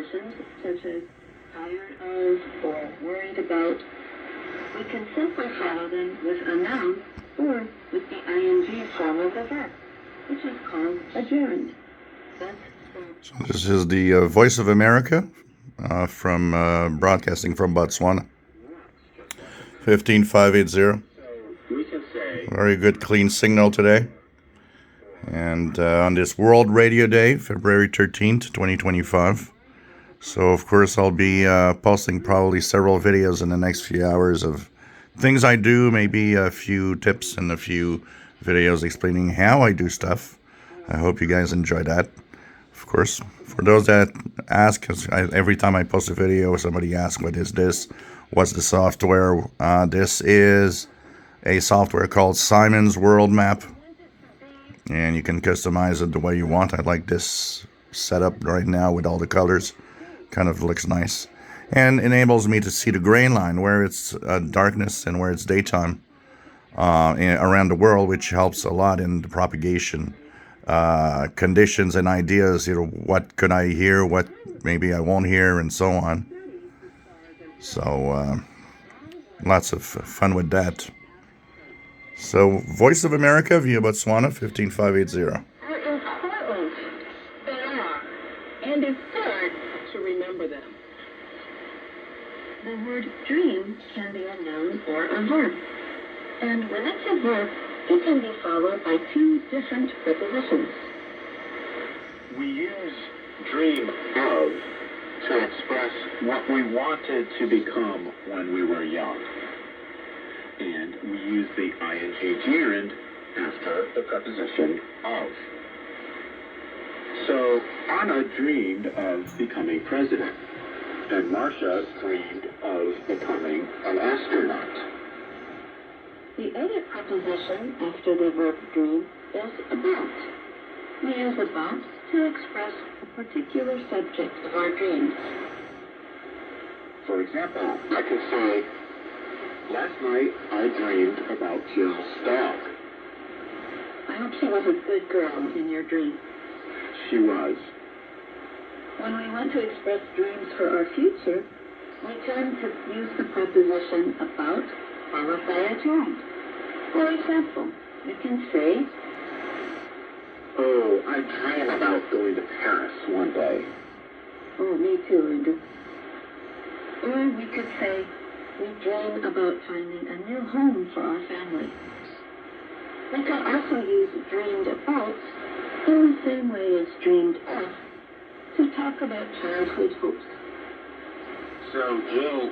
prepositions such as tired of or worried about, we can simply follow them with a noun or with the ing form of the verb, which is called adjourned. So this is the Voice of America from broadcasting from Botswana. 15580. Very good clean signal today. And on this World Radio Day, February 13th, 2025. So, of course, I'll be posting probably several videos in the next few hours of things I do, maybe a few tips and a few videos explaining how I do stuff. I hope you guys enjoy that. Of course, for those that ask, 'cause every time I post a video, somebody asks, what is this? What's the software? This is a software called Simon's World Map. And you can customize it the way you want. I like this setup right now with all the colors. Kind of looks nice. And enables me to see the grain line, where it's darkness and where it's daytime around the world, which helps a lot in the propagation conditions and ideas. What could I hear, what maybe I won't hear, and so on. So lots of fun with that. So Voice of America via Botswana, 15580. How important they are, and it's hard to remember them. The word dream can be a noun or a verb, and when it's a verb, it can be followed by two different prepositions. We use dream of to express what we wanted to become when we were young. And we use the ing gerund after the preposition of. So Anna dreamed of becoming president, and Marcia dreamed of becoming an astronaut. The other preposition after the verb dream is about. We use about to express a particular subject of our dreams. For example, I could say, last night I dreamed about Jill's dog. I hope she was a good girl in your dream. She was. When we want to express dreams for our future, we tend to use the preposition about followed by a gerund. For example, we can say, oh, I dream about going to Paris one day. oh, me too, Andrew. Or we could say, we dream about finding a new home for our family. We can also use dreamed about in the same way as dreamed of to talk about childhood hopes. So Jill